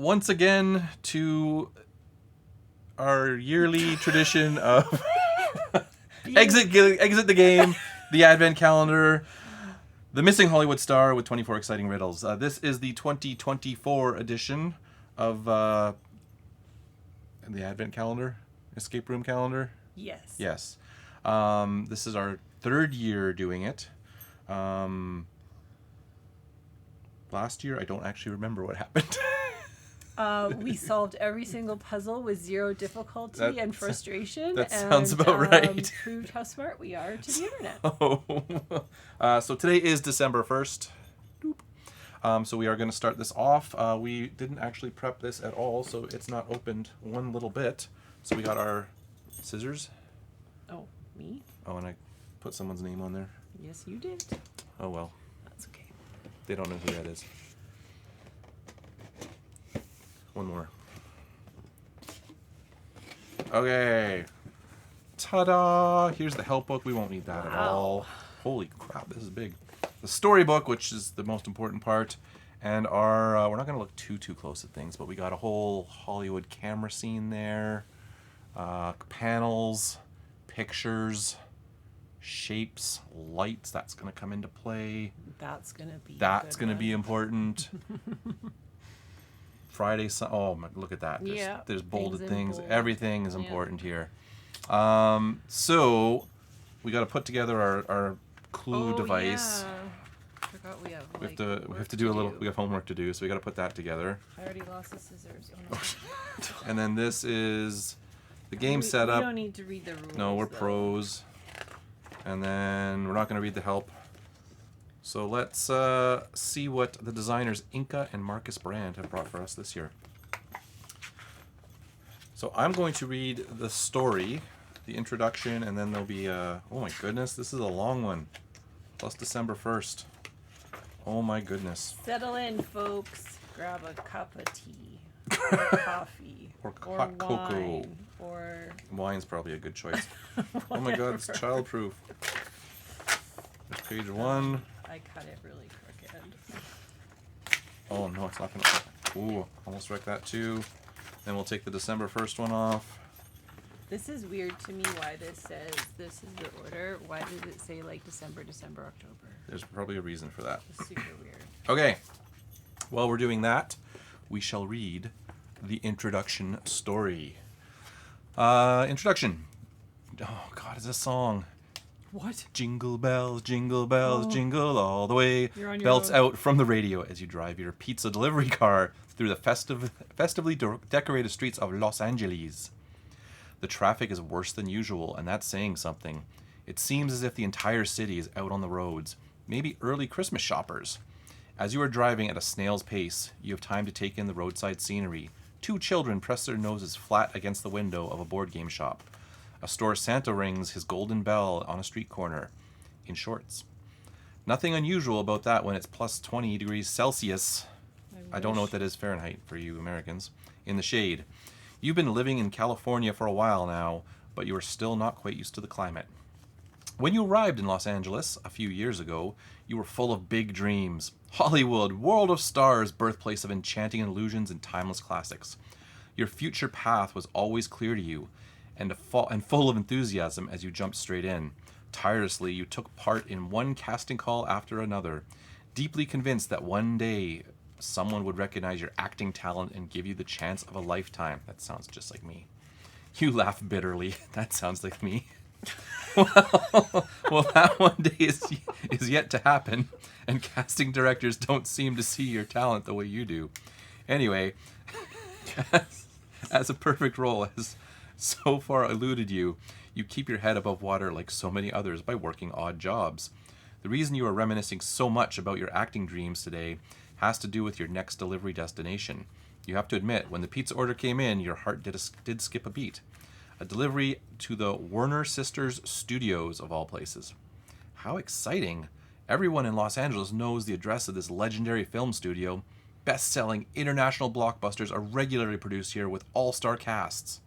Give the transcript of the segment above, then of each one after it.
once again to our yearly tradition of exit the game, the Advent calendar, the missing Hollywood star with 24 exciting riddles. This is the 2024 edition of the Advent calendar, escape room calendar. Yes. Yes. This is our third year doing it. Last year, I don't actually remember what happened. We solved every single puzzle with zero difficulty and frustration. That sounds about right. Proved how smart we are to the internet. So today is December 1st. So we are going to start this off. We didn't actually prep this at all, so it's not opened one little bit. So we got our scissors. Oh, me? Oh, and I put someone's name on there. Yes, you did. Oh, well. That's okay. They don't know who that is. One more. Okay. Ta-da! Here's the help book. We won't need that at all. Holy crap, this is big. The storybook, which is the most important part, and our we're not going to look too close at things, but we got a whole Hollywood camera scene there, panels, pictures, shapes, lights. That's going to come into play. That's going to be important. Friday, oh my, look at that. There's bolded things. Bold. Everything is important here. So we got to put together our clue device. Yeah. I forgot we have We have to do a little. We have homework to do, so we got to put that together. I already lost the scissors. Oh, no. And then this is the game setup. We don't need to read the rules. No, we're pros. And then we're not going to read the help. So let's see what the designers Inca and Marcus Brand have brought for us this year. So I'm going to read the story, the introduction, and then there'll be oh my goodness, this is a long one. Plus December 1st. Oh my goodness. Settle in, folks. Grab a cup of tea. Or coffee. Or hot cocoa. Or wine's probably a good choice. Oh my god, it's childproof. There's page 1. I cut it really crooked. Oh no, it's not gonna. Ooh, almost wrecked that too. Then we'll take the December 1st one off. This is weird to me why this says this is the order. Why does it say like December, October? There's probably a reason for that. It's super weird. Okay. While we're doing that, we shall read the introduction story. Introduction. Oh god, is this song? What? Jingle bells, jingle all the way. You're on your Belts own. out from the radio as you drive your pizza delivery car through the festively decorated streets of Los Angeles. The traffic is worse than usual, and that's saying something. It seems as if the entire city is out on the roads, maybe early Christmas shoppers. As you are driving at a snail's pace, you have time to take in the roadside scenery. 2 children press their noses flat against the window of a board game shop. A store Santa rings his golden bell on a street corner, in shorts. Nothing unusual about that when it's plus 20 degrees Celsius. I don't know what that is Fahrenheit for you Americans. In the shade. You've been living in California for a while now, but you are still not quite used to the climate. When you arrived in Los Angeles a few years ago, you were full of big dreams. Hollywood, world of stars, birthplace of enchanting illusions and timeless classics. Your future path was always clear to you, and full of enthusiasm as you jumped straight in. Tirelessly, you took part in one casting call after another, deeply convinced that one day someone would recognize your acting talent and give you the chance of a lifetime. That sounds just like me. You laugh bitterly. That sounds like me. Well, that one day is yet to happen, and casting directors don't seem to see your talent the way you do. Anyway, as a perfect role has so far eluded you, you keep your head above water like so many others by working odd jobs. The reason you are reminiscing so much about your acting dreams today has to do with your next delivery destination. You have to admit, when the pizza order came in, your heart did skip a beat. A delivery to the Warner Sisters Studios, of all places. How exciting! Everyone in Los Angeles knows the address of this legendary film studio. Best-selling international blockbusters are regularly produced here with all-star casts.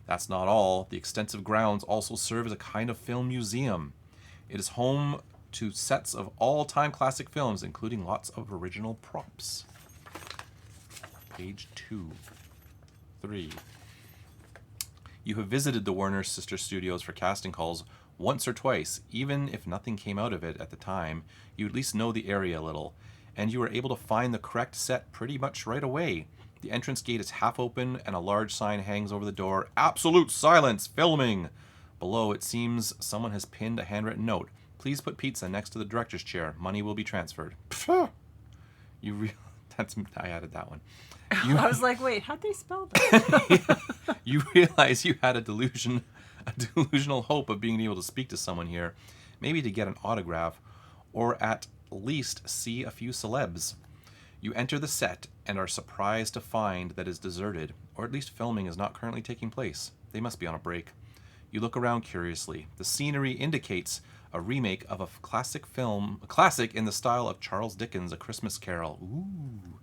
That's not all. The extensive grounds also serve as a kind of film museum. It is home to sets of all-time classic films, including lots of original props. Page 2. 3. You have visited the Warner Sister Studios for casting calls once or twice. Even if nothing came out of it at the time, you at least know the area a little, and you were able to find the correct set pretty much right away. The entrance gate is half open, and a large sign hangs over the door. Absolute silence! Filming! Below, it seems someone has pinned a handwritten note. Please put pizza next to the director's chair. Money will be transferred. I added that one. I was like, wait, how'd they spell that? You realize you had a delusional hope of being able to speak to someone here, maybe to get an autograph, or at least see a few celebs. You enter the set and are surprised to find that it's deserted, or at least filming is not currently taking place. They must be on a break. You look around curiously. The scenery indicates a remake of a classic in the style of Charles Dickens' A Christmas Carol. Ooh.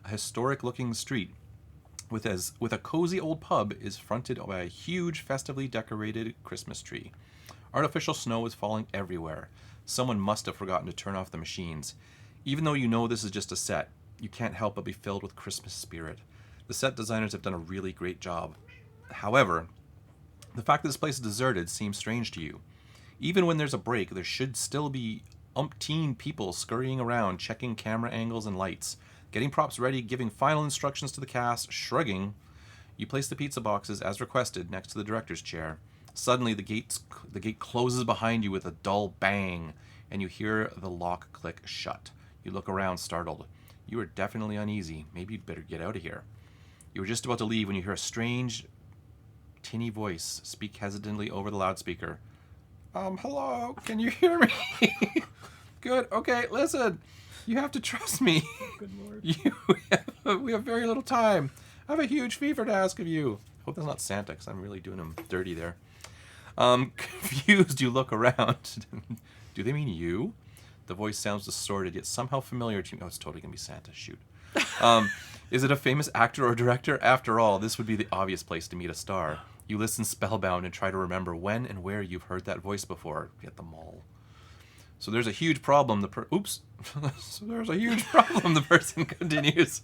A historic-looking street with a cozy old pub is fronted by a huge, festively decorated Christmas tree. Artificial snow is falling everywhere. Someone must have forgotten to turn off the machines. Even though you know this is just a set, you can't help but be filled with Christmas spirit. The set designers have done a really great job. However, the fact that this place is deserted seems strange to you. Even when there's a break, there should still be umpteen people scurrying around, checking camera angles and lights, getting props ready, giving final instructions to the cast, shrugging. You place the pizza boxes as requested next to the director's chair. Suddenly, the gate closes behind you with a dull bang, and you hear the lock click shut. You look around, startled. You are definitely uneasy. Maybe you'd better get out of here. You were just about to leave when you hear a strange, tinny voice speak hesitantly over the loudspeaker. Hello, can you hear me? Good, okay, listen. You have to trust me. Good Lord. We have very little time. I have a huge favor to ask of you. Hope that's not Santa, because I'm really doing him dirty there. Confused, you look around. Do they mean you? The voice sounds distorted, yet somehow familiar to you. Oh, it's totally going to be Santa. Shoot. Is it a famous actor or director? After all, this would be the obvious place to meet a star. You listen spellbound and try to remember when and where you've heard that voice before. Get them all. So there's a huge problem. So there's a huge problem, the person continues.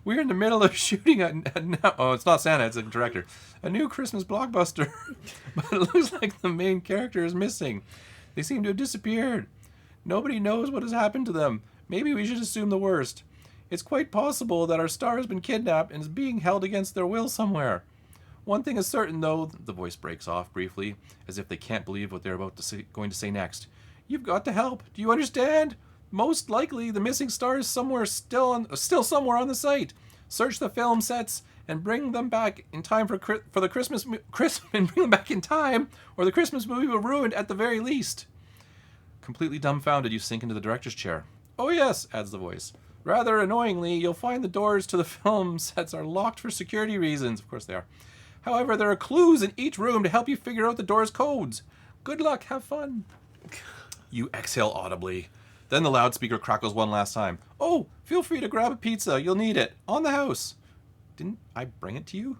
We're in the middle of shooting oh, it's not Santa, it's a director. A new Christmas blockbuster. But it looks like the main character is missing. They seem to have disappeared. Nobody knows what has happened to them. Maybe we should assume the worst. It's quite possible that our star has been kidnapped and is being held against their will somewhere. One thing is certain, though, the voice breaks off briefly, as if they can't believe what they're going to say next. You've got to help. Do you understand? Most likely, the missing star is still somewhere on the site. Search the film sets and bring them back in time for the Christmas and bring them back in time, or the Christmas movie will be ruined at the very least. Completely dumbfounded, you sink into the director's chair. Oh yes, adds the voice. Rather annoyingly, you'll find the doors to the film sets are locked for security reasons. Of course they are. However, there are clues in each room to help you figure out the door's codes. Good luck, have fun. You exhale audibly. Then the loudspeaker crackles one last time. Oh, feel free to grab a pizza. You'll need it. On the house. Didn't I bring it to you?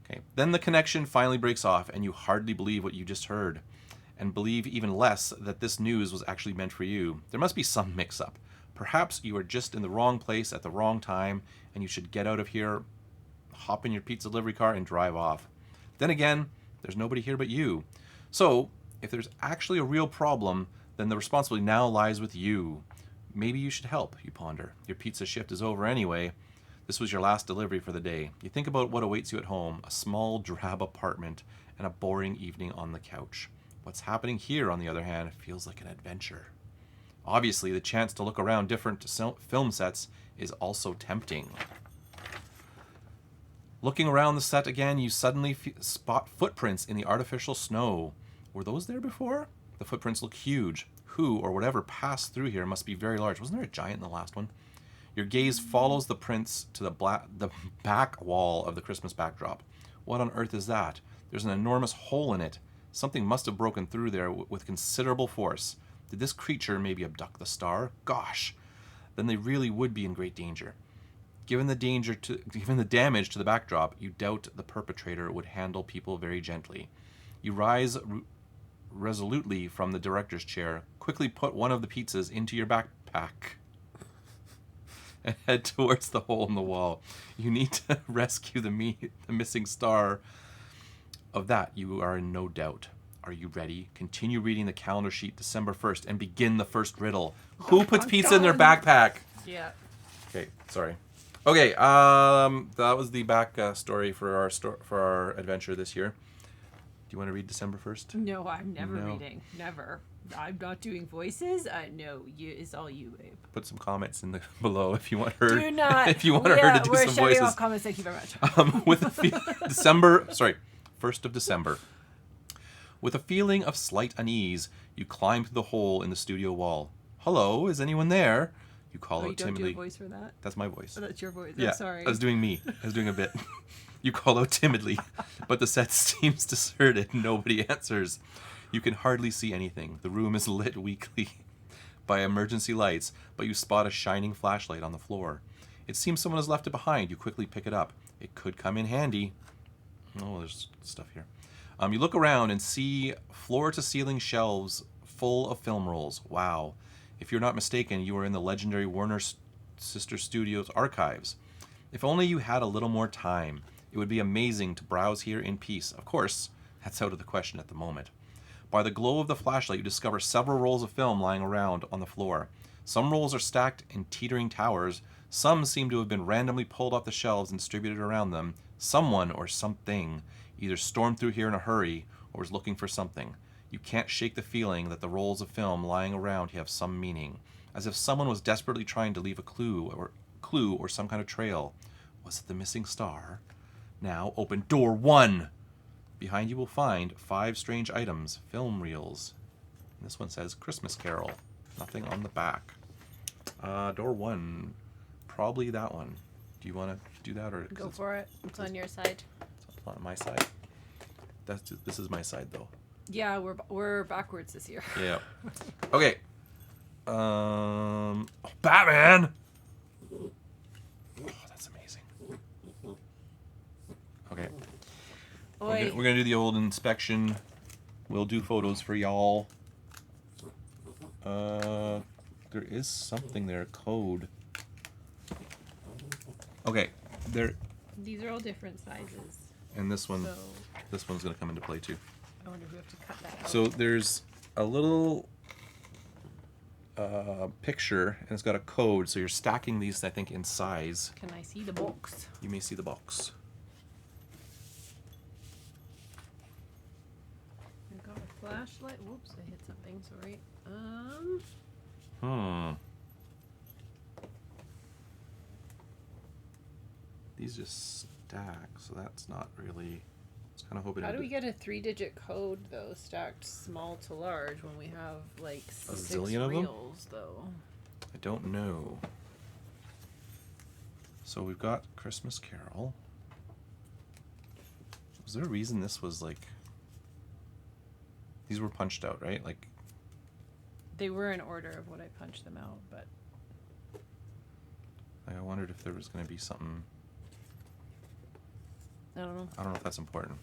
Okay. Then the connection finally breaks off, and you hardly believe what you just heard, and believe even less that this news was actually meant for you. There must be some mix-up. Perhaps you are just in the wrong place at the wrong time, and you should get out of here, hop in your pizza delivery car, and drive off. Then again, there's nobody here but you. So, if there's actually a real problem, then the responsibility now lies with you. Maybe you should help, you ponder. Your pizza shift is over anyway. This was your last delivery for the day. You think about what awaits you at home, a small, drab apartment, and a boring evening on the couch. What's happening here, on the other hand, feels like an adventure. Obviously, the chance to look around different film sets is also tempting. Looking around the set again, you suddenly spot footprints in the artificial snow. Were those there before? The footprints look huge. Who or whatever passed through here must be very large. Wasn't there a giant in the last one? Your gaze follows the prints to the back wall of the Christmas backdrop. What on earth is that? There's an enormous hole in it. Something must have broken through there with considerable force. Did this creature maybe abduct the star? Gosh! Then they really would be in great danger. Given the damage to the backdrop, you doubt the perpetrator would handle people very gently. You rise resolutely from the director's chair, quickly put one of the pizzas into your backpack, and head towards the hole in the wall. You need to rescue the missing star. Of that, you are in no doubt. Are you ready? Continue reading the calendar sheet December 1st and begin the first riddle. Who puts pizza in their backpack? Yeah. Okay, sorry. Okay, that was the back story for our adventure this year. Do you want to read December 1st? No, I'm never reading. Never. I'm not doing voices. No, it's all you, babe. Put some comments in the below if you want her. Do not. If you want her to do we're some shutting voices. off comments. Thank you very much. With December, 1st of December. With a feeling of slight unease, you climb through the hole in the studio wall. Hello, is anyone there? You call out you don't timidly. do a voice for that? That's my voice. Oh, that's your voice. Yeah, I'm sorry. I was doing me. I was doing a bit. You call out timidly, but the set seems deserted. Nobody answers. You can hardly see anything. The room is lit weakly by emergency lights, but you spot a shining flashlight on the floor. It seems someone has left it behind. You quickly pick it up. It could come in handy. Oh, there's stuff here. You look around and see floor-to-ceiling shelves full of film rolls. Wow. If you're not mistaken, you are in the legendary Warner Sister Studios archives. If only you had a little more time. It would be amazing to browse here in peace. Of course, that's out of the question at the moment. By the glow of the flashlight, you discover several rolls of film lying around on the floor. Some rolls are stacked in teetering towers. Some seem to have been randomly pulled off the shelves and distributed around them. Someone or something either stormed through here in a hurry or was looking for something. You can't shake the feeling that the rolls of film lying around have some meaning, as if someone was desperately trying to leave a clue or some kind of trail. Was it the missing star? Now open door 1. Behind you will find 5 strange items, film reels. And this one says Christmas Carol. Nothing on the back. Door 1, probably that one. Do you want to do that or Go for it. It's on your side. It's on my side. This is my side though. Yeah, we're backwards this year. Yeah. Okay. Batman. Oh, that's amazing. Okay. We're gonna do the old inspection. We'll do photos for y'all. There is something there. Code. Okay. These are all different sizes. And this one. So This one's gonna come into play too. I wonder if we have to cut that out. So there's a little picture, and it's got a code. So you're stacking these, I think, in size. Can I see the box? You may see the box. I've got a flashlight. Whoops, I hit something. Sorry. These just stack, so that's not really. I was kind of hoping. How do we get a 3-digit code though, stacked small to large when we have like A 6 zillion of them? reels though? I don't know. So we've got Christmas Carol. Was there a reason this was like? These were punched out, right? Like. They were in order of what I punched them out, but I wondered if there was going to be something. I don't know. I don't know if that's important.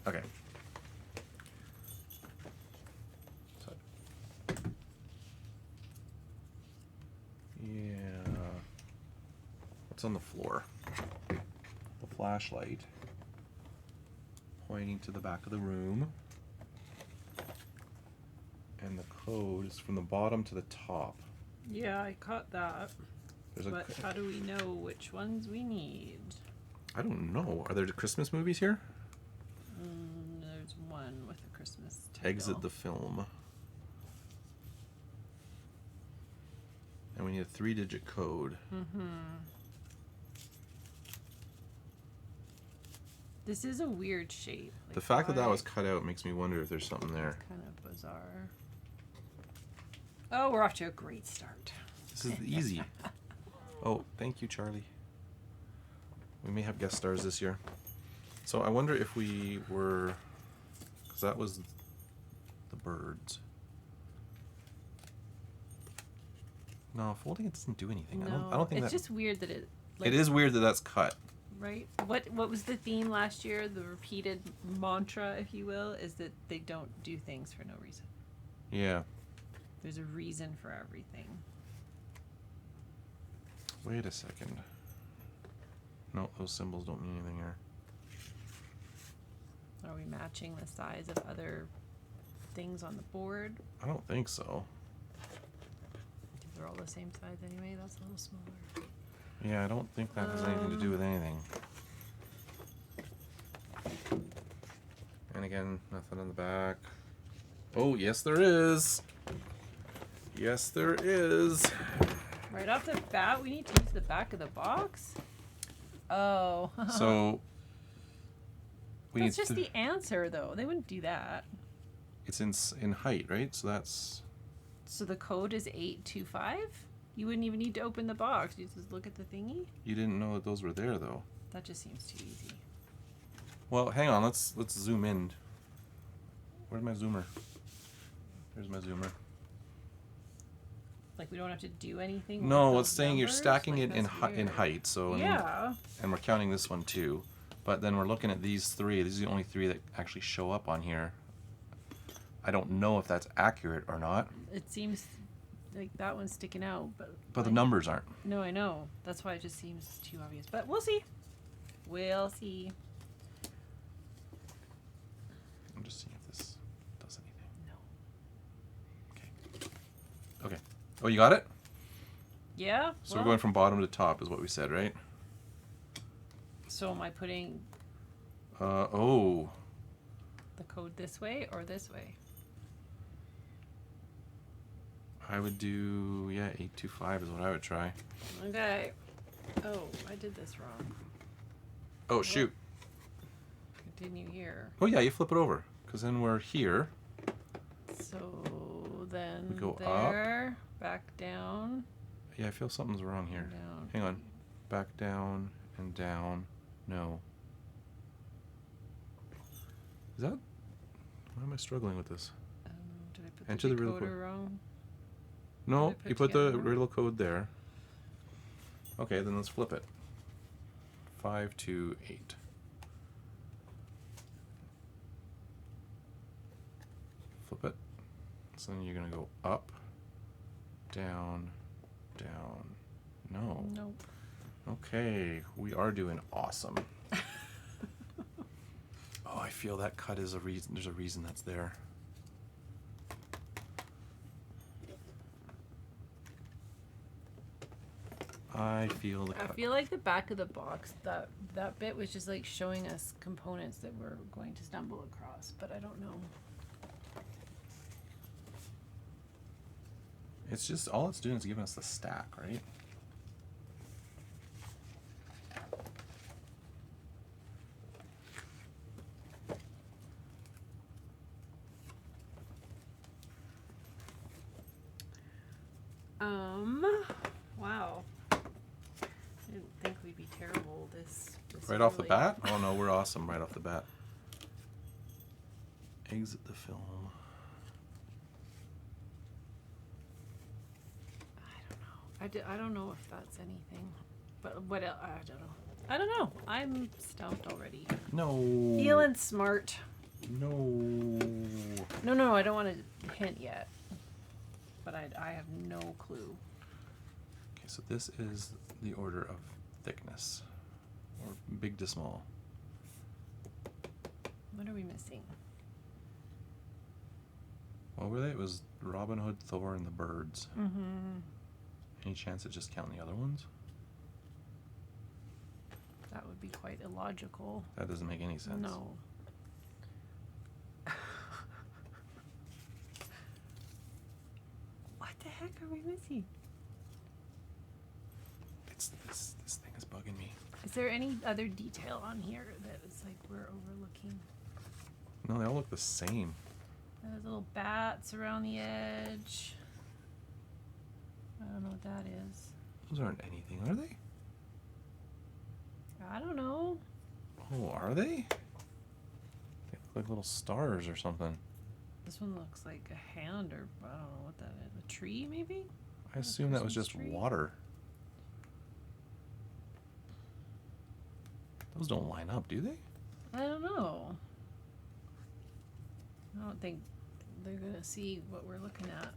Okay. So, yeah. What's on the floor? The flashlight pointing to the back of the room. And the code is from the bottom to the top. Yeah, I caught that. There's But how do we know which ones we need? I don't know. Are there Christmas movies here? There's one with a Christmas title. Exit the film. And we need a 3-digit code. This is a weird shape. The fact that was cut out makes me wonder if there's something there. Kind of bizarre. Oh, we're off to a great start. This is easy. Oh, thank you, Charlie. We may have guest stars this year. So I wonder if we were... Because that was the birds. No, folding it doesn't do anything. No, I don't think it's just weird that it... Like, it is weird that that's cut. Right? What was the theme last year? The repeated mantra, if you will, is that they don't do things for no reason. Yeah. There's a reason for everything. Wait a second. No, those symbols don't mean anything here. Are we matching the size of other things on the board? I don't think so. They're all the same size anyway. That's a little smaller. Yeah, I don't think that has anything to do with anything. And again, nothing on the back. Oh, yes there is. Yes there is. Right off the bat, we need to use the back of the box? Oh. So we that's need just to, the answer, though. They wouldn't do that. it's in height, right? So that's... So the code is 825? You wouldn't even need to open the box. You just look at the thingy? You didn't know that those were there, though. That just seems too easy. Well, hang on. Let's zoom in. Where's my zoomer? There's my zoomer. Like, we don't have to do anything? No, with it's those saying you're numbers? stacking Like, it in that's weird. height. So Yeah. and we're counting this one too. But then we're looking at these three. These are the only three that actually show up on here. I don't know if that's accurate or not. It seems like that one's sticking out, but But the like, numbers aren't. No, I know. That's why it just seems too obvious. But we'll see. We'll see. I'm just seeing if this does anything. No. Okay. Okay. Oh, you got it? Yeah? So we're going from bottom to top is what we said, right? So am I putting Oh. the code this way or this way? I would do, yeah, 825 is what I would try. Okay. Oh, I did this wrong. Oh, shoot. Continue here. Oh, yeah, you flip it over. Because then we're here. So then We go there, back down, Yeah, I feel something's wrong here. down. Hang on. Back down and down. No. Is that... Why am I struggling with this? Did I put Enter the the real decoder code. wrong? No, Did I you put put the together wrong? riddle code there. Okay, then let's flip it. 5, 2, 8. Flip it. So then you're going to go up, down, down. No. Nope. Okay, we are doing awesome. Oh, I feel that cut is a reason. There's a reason that's there. I feel the I cut. feel like the back of the box, that bit was just like showing us components that we're going to stumble across, but I don't know. It's just, all it's doing is giving us the stack, right? Wow. I didn't think we'd be terrible this Right off the early. bat? Oh no, we're awesome right off the bat. Exit the film. I don't know if that's anything, but what else? I don't know. I don't know. I'm stumped already. No. Feeling smart. No. No, I don't want to hint yet. But I have no clue. Okay, so this is the order of thickness, or big to small. What are we missing? What were they? It was Robin Hood, Thor, and the birds. Mm-hmm. Any chance of just counting the other ones? That would be quite illogical. That doesn't make any sense. No. What the heck are we missing? It's this thing is bugging me. Is there any other detail on here that is like we're overlooking? No, they all look the same. There's little bats around the edge. I don't know what that is. Those aren't anything, are they? I don't know. Oh, are they? They look like little stars or something. This one looks like a hand, or I don't know what that is. A tree, maybe? I assume that was Christmas just tree? water. Those don't line up, do they? I don't know. I don't think they're gonna see what we're looking at.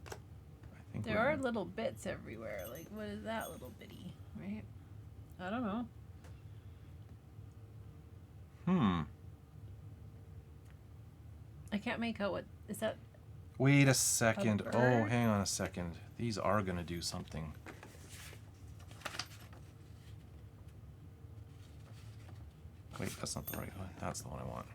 I think There are little bits everywhere. Like, what is that little bitty, right? I don't know. I can't make out what is that. Wait a second. Oh, bird? hang on a second. These are gonna do something. Wait, that's not the right one. That's the one I want.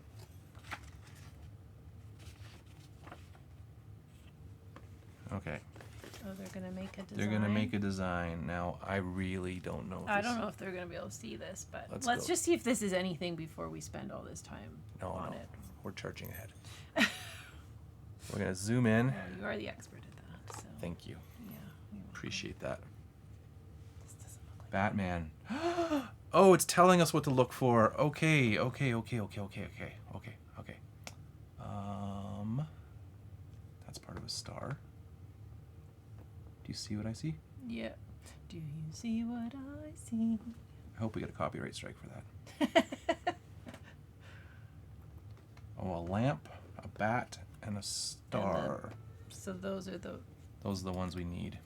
Okay. Oh, they're gonna make a design. They're gonna make a design. Now, I really don't know. I don't know if they're gonna be able to see this, but Let's let's go. just see if this is anything before we spend all this time on it. We're charging ahead. We're gonna zoom in. Well, you are the expert at that, so. Thank you. Yeah. Appreciate that. This doesn't look like Batman. Oh, it's telling us what to look for. Okay. That's part of a star. Do you see what I see? Yeah. Do you see what I see? I hope we get a copyright strike for that. Oh, a lamp, a bat, and a star. So those are the. Those are the ones we need.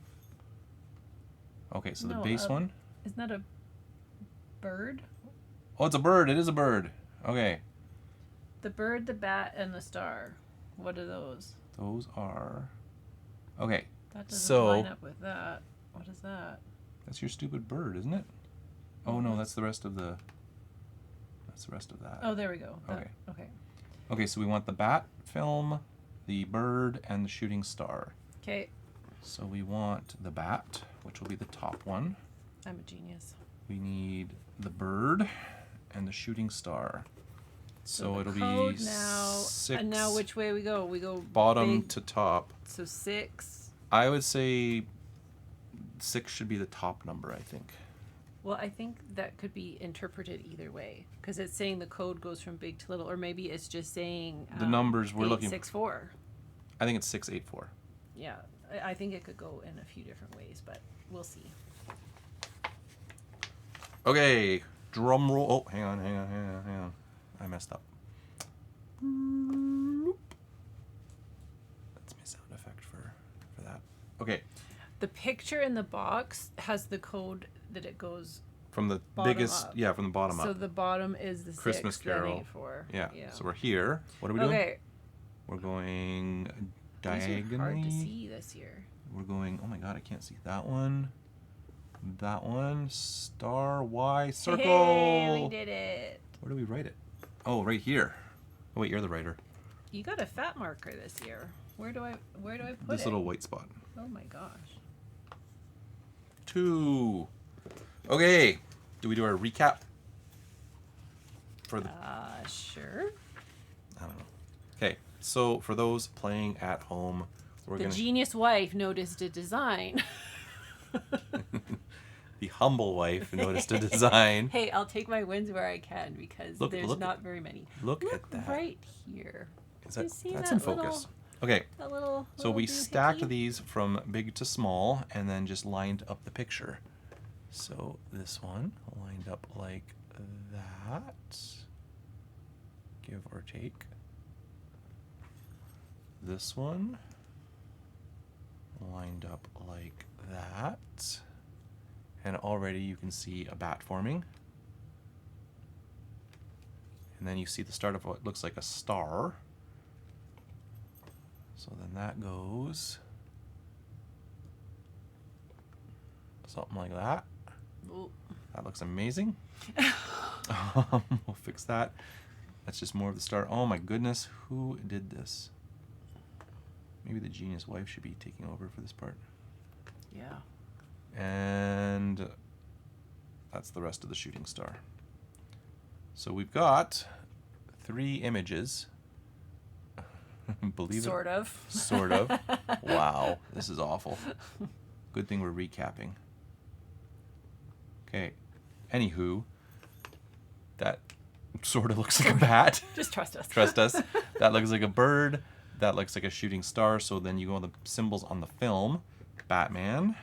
Okay, so the No, base one. Isn't that a bird? Oh, it's a bird. It is a bird. Okay. The bird, the bat, and the star. What are those? Those are. Okay. That doesn't So line up with that. What is that? that's your stupid bird, isn't it? Oh no, that's the rest of the. That's the rest of that. Oh, there we go. Okay. Okay. Okay, so we want the bat film, the bird, and the shooting star. Okay. So we want the bat, which will be the top one. I'm a genius. We need the bird and the shooting star. So the it'll code be now. 6. And now which way we go? We go bottom big, to top. So 6. I would say 6 should be the top number, I think. Well, I think that could be interpreted either way because it's saying the code goes from big to little, or maybe it's just saying The numbers we're looking 864. I think it's 684. Yeah, I think it could go in a few different ways, but we'll see. Okay, drum roll. Oh, hang on. I messed up. Bloop. That's my sound effect for that. Okay, The picture in the box has the code that it goes. from the Bottom biggest, up. yeah, from the bottom So up. the bottom is the Christmas 6, then Carol. 84. Yeah. So we're here. What are we doing? Okay. We're going These are diagonally. hard to see this year. We're going. Oh my God, I can't see that one. That one. Star Y circle. Hey, we did it. Where do we write it? Oh, right here. Oh wait, you're the writer. You got a fat marker this year. Where do I put it? This little white spot. Oh my gosh. 2. Okay. Do we do our recap? For the Sure. I don't know. Okay. So for those playing at home, we're The gonna genius wife noticed a design. the humble wife noticed a design. Hey, I'll take my wins where I can because there's look not very many. Look at that. Right here. Is You that see that's that in focus. Okay. That little. So we stacked these from big to small and then just lined up the picture. So this one lined up like that, give or take. This one lined up like that. And already you can see a bat forming. And then you see the start of what looks like a star. So then that goes something like that. Ooh. That looks amazing. We'll fix that. That's just more of the start. Oh my goodness, who did this? Maybe the genius wife should be taking over for this part. Yeah. And that's the rest of the shooting star. So we've got 3 images. Believe Sort it? of. Sort of. Wow, this is awful. Good thing we're recapping. Okay. Anywho, that sort of looks like a bat. Just trust us. Trust us. That looks like a bird. That looks like a shooting star. So then you go on the symbols on the film. Batman.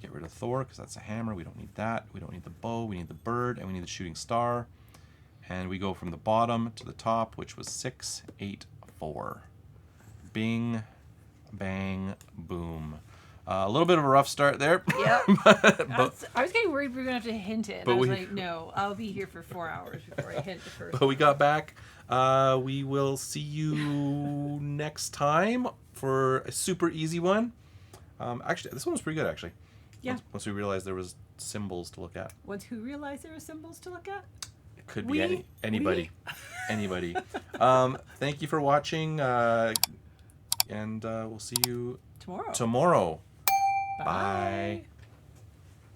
Get rid of Thor because that's a hammer. We don't need that. We don't need the bow. We need the bird and we need the shooting star. And we go from the bottom to the top, which was 6, 8, 4. Bing, bang, boom. A little bit of a rough start there. Yep. but, I was getting worried we were going to have to hint it. And But I was we- like, no, I'll be here for 4 hours before I hint the first but we got back. We will see you next time for a super easy one. Actually, this one was pretty good, actually. Yeah. Once we realized there was symbols to look at. Once who realized there were symbols to look at? It could We- be anybody. Anybody. Thank you for watching. And we'll see you Tomorrow. tomorrow. Bye. Bye.